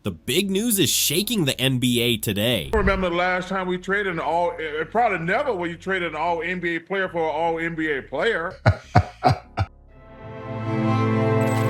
The big news is shaking the NBA today. I remember the last time we traded probably never will you trade an all NBA player for an all NBA player.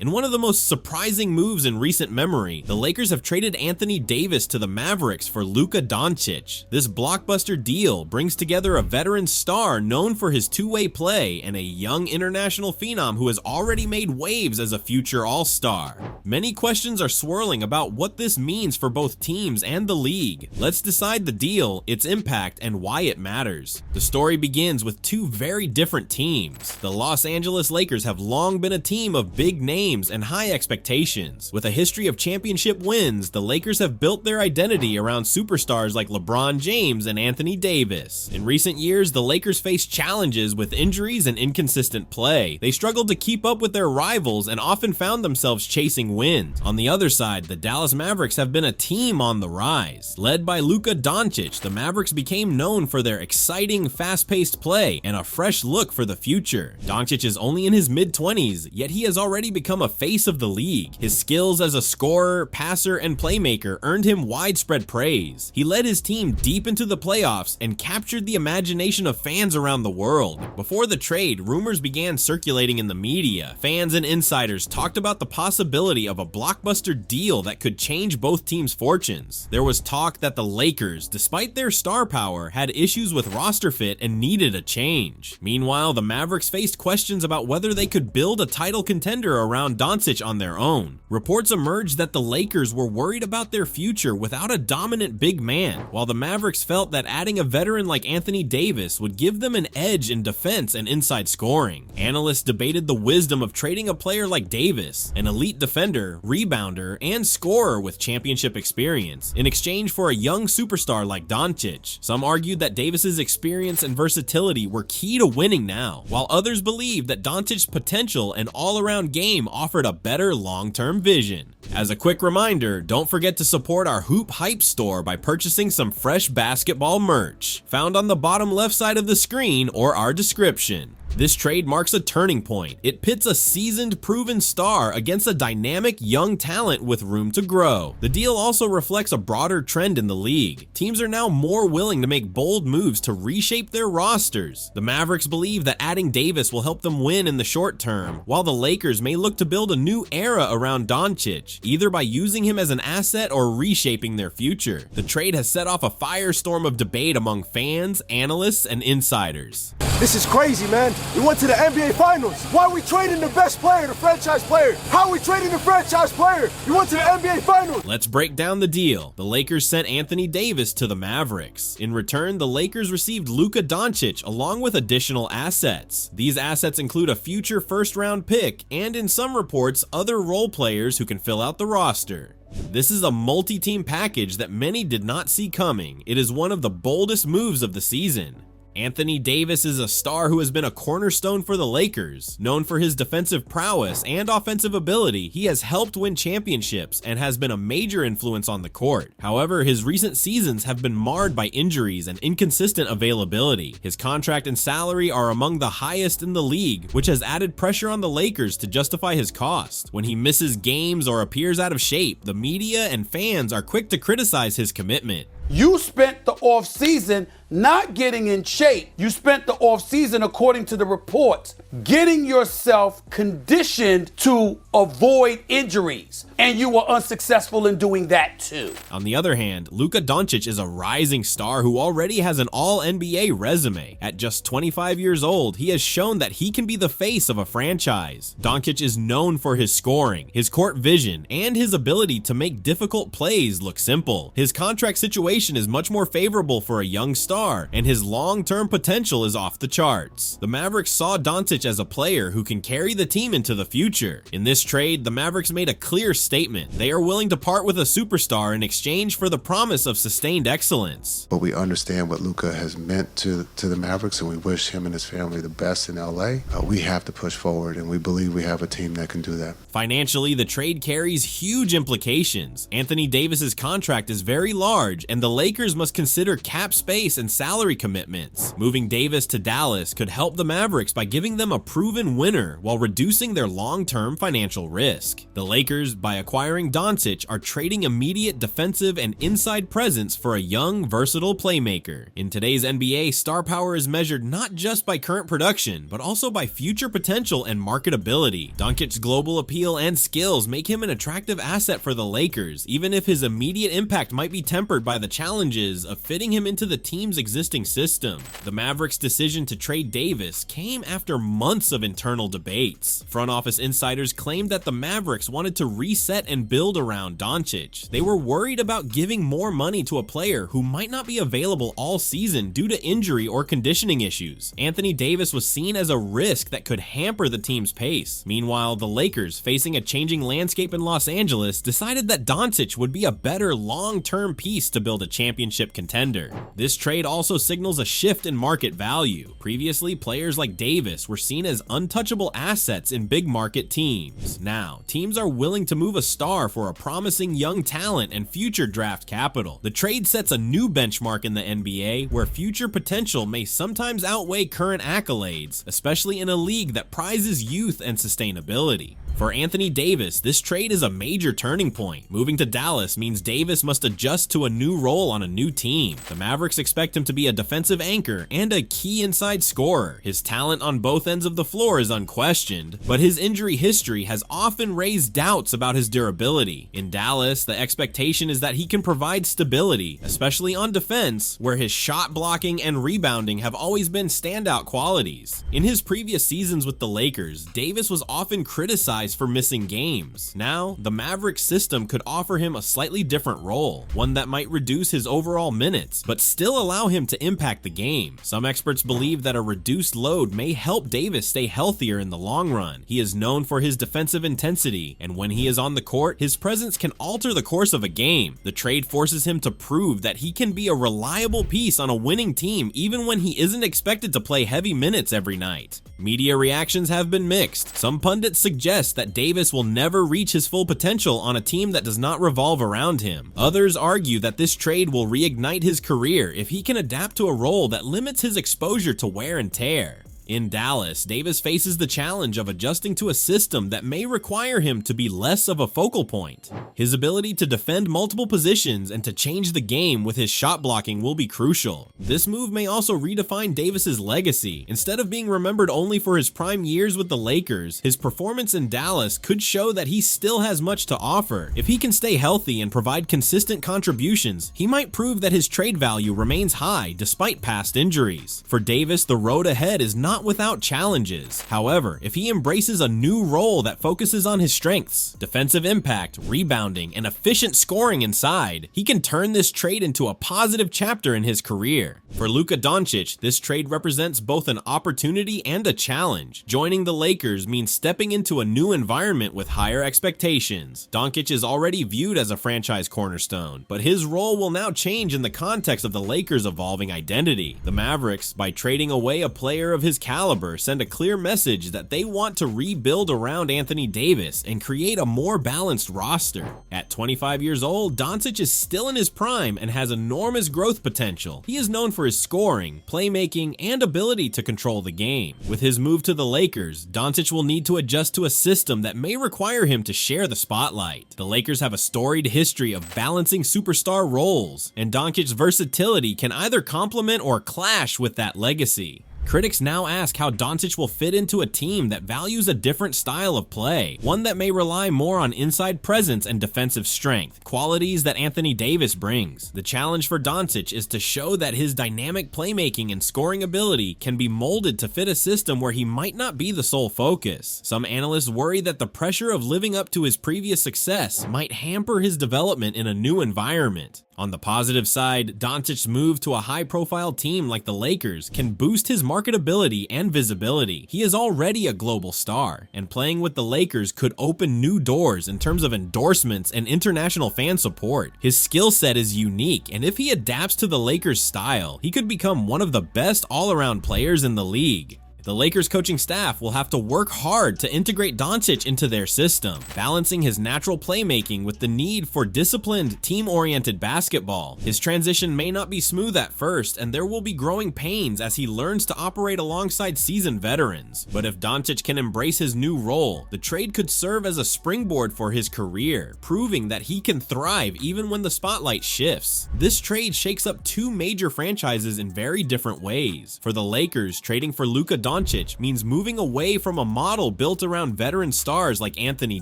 In one of the most surprising moves in recent memory, the Lakers have traded Anthony Davis to the Mavericks for Luka Doncic. This blockbuster deal brings together a veteran star known for his two-way play and a young international phenom who has already made waves as a future all-star. Many questions are swirling about what this means for both teams and the league. Let's decide the deal, its impact, and why it matters. The story begins with two very different teams. The Los Angeles Lakers have long been a team of big names and high expectations. With a history of championship wins, the Lakers have built their identity around superstars like LeBron James and Anthony Davis. In recent years, the Lakers faced challenges with injuries and inconsistent play. They struggled to keep up with their rivals and often found themselves chasing wins. On the other side, the Dallas Mavericks have been a team on the rise. Led by Luka Doncic, the Mavericks became known for their exciting, fast-paced play and a fresh look for the future. Doncic is only in his mid-20s, yet he has already become a face of the league. His skills as a scorer, passer, and playmaker earned him widespread praise. He led his team deep into the playoffs and captured the imagination of fans around the world. Before the trade, rumors began circulating in the media. Fans and insiders talked about the possibility of a blockbuster deal that could change both teams' fortunes. There was talk that the Lakers, despite their star power, had issues with roster fit and needed a change. Meanwhile, the Mavericks faced questions about whether they could build a title contender around Doncic on their own. Reports emerged that the Lakers were worried about their future without a dominant big man, while the Mavericks felt that adding a veteran like Anthony Davis would give them an edge in defense and inside scoring. Analysts debated the wisdom of trading a player like Davis, an elite defender, rebounder, and scorer with championship experience, in exchange for a young superstar like Doncic. Some argued that Davis's experience and versatility were key to winning now, while others believed that Doncic's potential and all-around game offered a better long-term vision. As a quick reminder, don't forget to support our Hoop Hype store by purchasing some fresh basketball merch, found on the bottom left side of the screen or our description. This trade marks a turning point. It pits a seasoned, proven star against a dynamic young talent with room to grow. The deal also reflects a broader trend in the league. Teams are now more willing to make bold moves to reshape their rosters. The Mavericks believe that adding Davis will help them win in the short term, while the Lakers may look to build a new era around Doncic, either by using him as an asset or reshaping their future. The trade has set off a firestorm of debate among fans, analysts, and insiders. This is crazy, man. We went to the NBA Finals. Why are we trading the best player, the franchise player? How are we trading the franchise player? We went to the NBA Finals. Let's break down the deal. The Lakers sent Anthony Davis to the Mavericks. In return, the Lakers received Luka Doncic along with additional assets. These assets include a future first-round pick and, in some reports, other role players who can fill out the roster. This is a multi-team package that many did not see coming. It is one of the boldest moves of the season. Anthony Davis is a star who has been a cornerstone for the Lakers. Known for his defensive prowess and offensive ability, he has helped win championships and has been a major influence on the court. However, his recent seasons have been marred by injuries and inconsistent availability. His contract and salary are among the highest in the league, which has added pressure on the Lakers to justify his cost. When he misses games or appears out of shape, the media and fans are quick to criticize his commitment. You spent the offseason not getting in shape. You spent the offseason, according to the reports, getting yourself conditioned to avoid injuries. And you were unsuccessful in doing that too. On the other hand, Luka Doncic is a rising star who already has an all-NBA resume. At just 25 years old, he has shown that he can be the face of a franchise. Doncic is known for his scoring, his court vision, and his ability to make difficult plays look simple. His contract situation is much more favorable for a young star, and his long-term potential is off the charts. The Mavericks saw Doncic as a player who can carry the team into the future. In this trade, the Mavericks made a clear statement. They are willing to part with a superstar in exchange for the promise of sustained excellence. But we understand what Luka has meant to the Mavericks, and we wish him and his family the best in LA. We have to push forward, and we believe we have a team that can do that. Financially, the trade carries huge implications. Anthony Davis's contract is very large, and the Lakers must consider cap space and and salary commitments. Moving Davis to Dallas could help the Mavericks by giving them a proven winner while reducing their long-term financial risk. The Lakers, by acquiring Doncic, are trading immediate defensive and inside presence for a young, versatile playmaker. In today's NBA, star power is measured not just by current production, but also by future potential and marketability. Doncic's global appeal and skills make him an attractive asset for the Lakers, even if his immediate impact might be tempered by the challenges of fitting him into the team's existing system. The Mavericks' decision to trade Davis came after months of internal debates. Front office insiders claimed that the Mavericks wanted to reset and build around Doncic. They were worried about giving more money to a player who might not be available all season due to injury or conditioning issues. Anthony Davis was seen as a risk that could hamper the team's pace. Meanwhile, the Lakers, facing a changing landscape in Los Angeles, decided that Doncic would be a better long-term piece to build a championship contender. This trade also signals a shift in market value. Previously, players like Davis were seen as untouchable assets in big market teams. Now, teams are willing to move a star for a promising young talent and future draft capital. The trade sets a new benchmark in the NBA where future potential may sometimes outweigh current accolades, especially in a league that prizes youth and sustainability. For Anthony Davis, this trade is a major turning point. Moving to Dallas means Davis must adjust to a new role on a new team. The Mavericks expect him to be a defensive anchor and a key inside scorer. His talent on both ends of the floor is unquestioned, but his injury history has often raised doubts about his durability. In Dallas, the expectation is that he can provide stability, especially on defense, where his shot blocking and rebounding have always been standout qualities. In his previous seasons with the Lakers, Davis was often criticized for missing games. Now, the Mavericks system could offer him a slightly different role, one that might reduce his overall minutes, but still allow him to impact the game. Some experts believe that a reduced load may help Davis stay healthier in the long run. He is known for his defensive intensity, and when he is on the court, his presence can alter the course of a game. The trade forces him to prove that he can be a reliable piece on a winning team even when he isn't expected to play heavy minutes every night. Media reactions have been mixed. Some pundits suggest that Davis will never reach his full potential on a team that does not revolve around him. Others argue that this trade will reignite his career if he can adapt to a role that limits his exposure to wear and tear. In Dallas, Davis faces the challenge of adjusting to a system that may require him to be less of a focal point. His ability to defend multiple positions and to change the game with his shot blocking will be crucial. This move may also redefine Davis's legacy. Instead of being remembered only for his prime years with the Lakers, his performance in Dallas could show that he still has much to offer. If he can stay healthy and provide consistent contributions, he might prove that his trade value remains high despite past injuries. For Davis, the road ahead is not without challenges. However, if he embraces a new role that focuses on his strengths, defensive impact, rebounding, and efficient scoring inside, he can turn this trade into a positive chapter in his career. For Luka Doncic, this trade represents both an opportunity and a challenge. Joining the Lakers means stepping into a new environment with higher expectations. Doncic is already viewed as a franchise cornerstone, but his role will now change in the context of the Lakers' evolving identity. The Mavericks, by trading away a player of his caliber, send a clear message that they want to rebuild around Anthony Davis and create a more balanced roster. At 25 years old, Doncic is still in his prime and has enormous growth potential. He is known for his scoring, playmaking, and ability to control the game. With his move to the Lakers, Doncic will need to adjust to a system that may require him to share the spotlight. The Lakers have a storied history of balancing superstar roles, and Doncic's versatility can either complement or clash with that legacy. Critics now ask how Doncic will fit into a team that values a different style of play, one that may rely more on inside presence and defensive strength, qualities that Anthony Davis brings. The challenge for Doncic is to show that his dynamic playmaking and scoring ability can be molded to fit a system where he might not be the sole focus. Some analysts worry that the pressure of living up to his previous success might hamper his development in a new environment. On the positive side, Doncic's move to a high-profile team like the Lakers can boost his marketability and visibility. He is already a global star, and playing with the Lakers could open new doors in terms of endorsements and international fan support. His skill set is unique, and if he adapts to the Lakers' style, he could become one of the best all-around players in the league. The Lakers coaching staff will have to work hard to integrate Doncic into their system, balancing his natural playmaking with the need for disciplined, team-oriented basketball. His transition may not be smooth at first, and there will be growing pains as he learns to operate alongside seasoned veterans. But if Doncic can embrace his new role, the trade could serve as a springboard for his career, proving that he can thrive even when the spotlight shifts. This trade shakes up two major franchises in very different ways. For the Lakers, trading for Luka Doncic means moving away from a model built around veteran stars like Anthony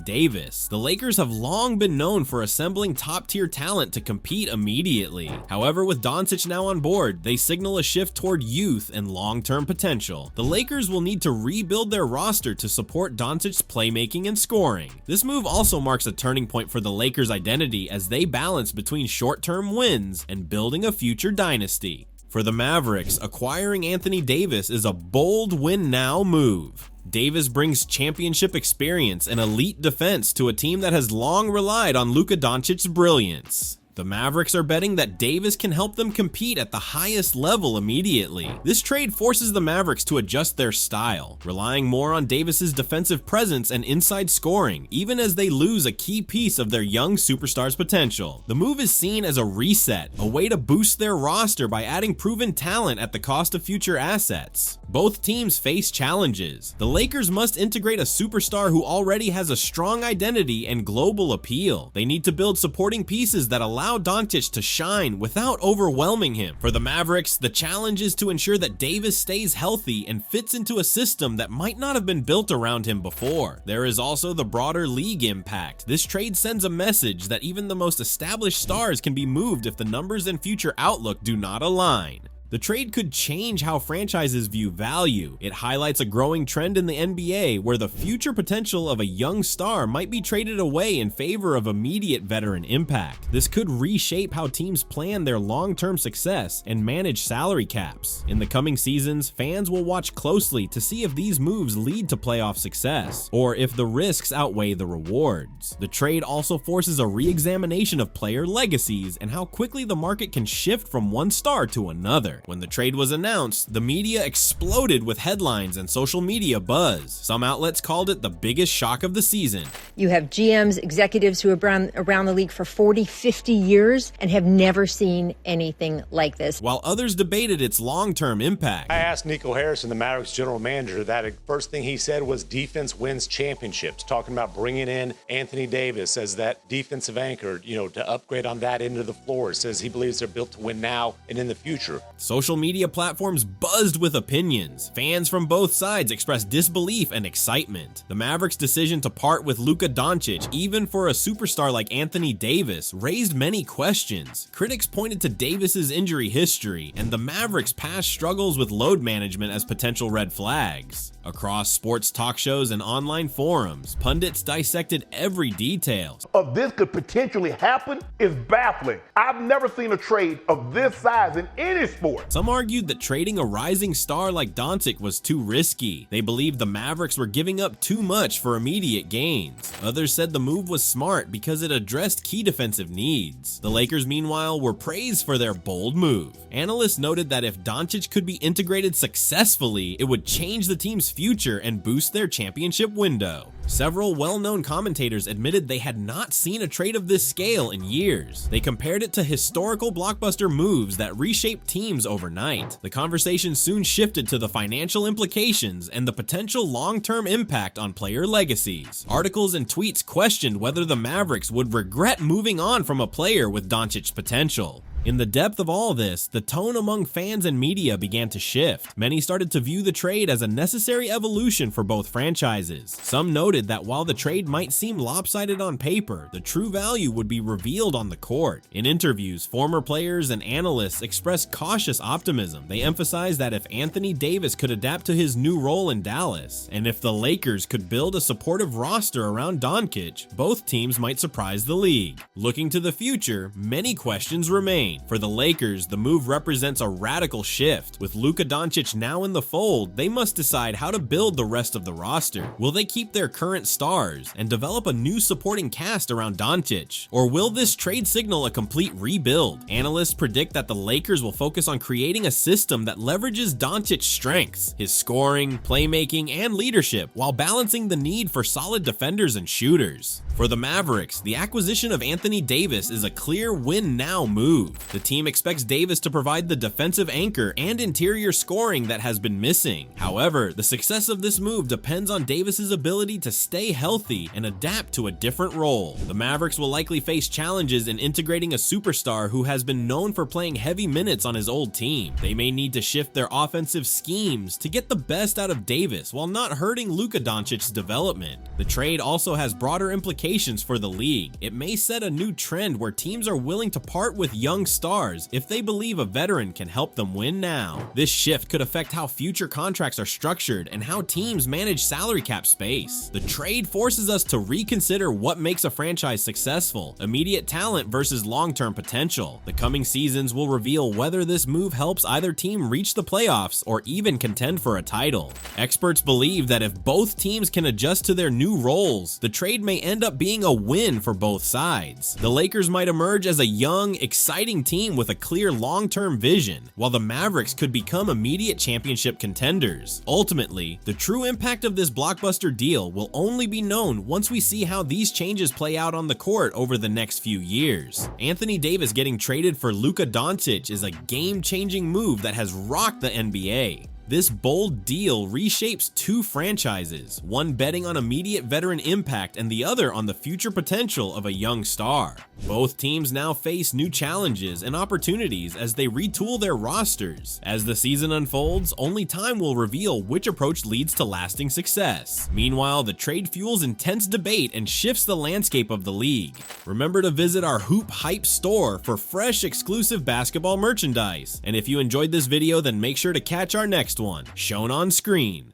Davis. The Lakers have long been known for assembling top-tier talent to compete immediately. However, with Doncic now on board, they signal a shift toward youth and long-term potential. The Lakers will need to rebuild their roster to support Doncic's playmaking and scoring. This move also marks a turning point for the Lakers' identity as they balance between short-term wins and building a future dynasty. For the Mavericks, acquiring Anthony Davis is a bold win-now move. Davis brings championship experience and elite defense to a team that has long relied on Luka Doncic's brilliance. The Mavericks are betting that Davis can help them compete at the highest level immediately. This trade forces the Mavericks to adjust their style, relying more on Davis's defensive presence and inside scoring, even as they lose a key piece of their young superstar's potential. The move is seen as a reset, a way to boost their roster by adding proven talent at the cost of future assets. Both teams face challenges. The Lakers must integrate a superstar who already has a strong identity and global appeal. They need to build supporting pieces that allow Doncic to shine without overwhelming him. For the Mavericks, the challenge is to ensure that Davis stays healthy and fits into a system that might not have been built around him before. There is also the broader league impact. This trade sends a message that even the most established stars can be moved if the numbers and future outlook do not align. The trade could change how franchises view value. It highlights a growing trend in the NBA where the future potential of a young star might be traded away in favor of immediate veteran impact. This could reshape how teams plan their long-term success and manage salary caps. In the coming seasons, fans will watch closely to see if these moves lead to playoff success, or if the risks outweigh the rewards. The trade also forces a re-examination of player legacies and how quickly the market can shift from one star to another. When the trade was announced, the media exploded with headlines and social media buzz. Some outlets called it the biggest shock of the season. You have GMs, executives who have been around the league for 40, 50 years and have never seen anything like this. While others debated its long-term impact. I asked Nico Harrison, the Mavericks general manager, that first thing he said was defense wins championships, talking about bringing in Anthony Davis as that defensive anchor, to upgrade on that end of the floor. Says he believes they're built to win now and in the future. Social media platforms buzzed with opinions. Fans from both sides expressed disbelief and excitement. The Mavericks' decision to part with Luka Doncic, even for a superstar like Anthony Davis, raised many questions. Critics pointed to Davis's injury history and the Mavericks' past struggles with load management as potential red flags. Across sports talk shows and online forums, pundits dissected every detail. Of this could potentially happen is baffling. I've never seen a trade of this size in any sport. Some argued that trading a rising star like Doncic was too risky. They believed the Mavericks were giving up too much for immediate gains. Others said the move was smart because it addressed key defensive needs. The Lakers, meanwhile, were praised for their bold move. Analysts noted that if Doncic could be integrated successfully, it would change the team's future and boost their championship window. Several well-known commentators admitted they had not seen a trade of this scale in years. They compared it to historical blockbuster moves that reshaped teams overnight. The conversation soon shifted to the financial implications and the potential long-term impact on player legacies. Articles and tweets questioned whether the Mavericks would regret moving on from a player with Doncic's potential. In the depth of all this, the tone among fans and media began to shift. Many started to view the trade as a necessary evolution for both franchises. Some noted that while the trade might seem lopsided on paper, the true value would be revealed on the court. In interviews, former players and analysts expressed cautious optimism. They emphasized that if Anthony Davis could adapt to his new role in Dallas, and if the Lakers could build a supportive roster around Doncic, both teams might surprise the league. Looking to the future, many questions remain. chain. For the Lakers, the move represents a radical shift. With Luka Doncic now in the fold, they must decide how to build the rest of the roster. Will they keep their current stars and develop a new supporting cast around Doncic? Or will this trade signal a complete rebuild? Analysts predict that the Lakers will focus on creating a system that leverages Doncic's strengths, his scoring, playmaking, and leadership, while balancing the need for solid defenders and shooters. For the Mavericks, the acquisition of Anthony Davis is a clear win-now move. The team expects Davis to provide the defensive anchor and interior scoring that has been missing. However, the success of this move depends on Davis's ability to stay healthy and adapt to a different role. The Mavericks will likely face challenges in integrating a superstar who has been known for playing heavy minutes on his old team. They may need to shift their offensive schemes to get the best out of Davis while not hurting Luka Doncic's development. The trade also has broader implications for the league. It may set a new trend where teams are willing to part with young stars if they believe a veteran can help them win now. This shift could affect how future contracts are structured and how teams manage salary cap space. The trade forces us to reconsider what makes a franchise successful: immediate talent versus long-term potential. The coming seasons will reveal whether this move helps either team reach the playoffs or even contend for a title. Experts believe that if both teams can adjust to their new roles, the trade may end up being a win for both sides. The Lakers might emerge as a young, exciting team with a clear long-term vision, while the Mavericks could become immediate championship contenders. Ultimately, the true impact of this blockbuster deal will only be known once we see how these changes play out on the court over the next few years. Anthony Davis getting traded for Luka Doncic is a game-changing move that has rocked the NBA. This bold deal reshapes two franchises, one betting on immediate veteran impact and the other on the future potential of a young star. Both teams now face new challenges and opportunities as they retool their rosters. As the season unfolds, only time will reveal which approach leads to lasting success. Meanwhile, the trade fuels intense debate and shifts the landscape of the league. Remember to visit our Hoop Hype store for fresh, exclusive basketball merchandise. And if you enjoyed this video, then make sure to catch our next one, shown on screen.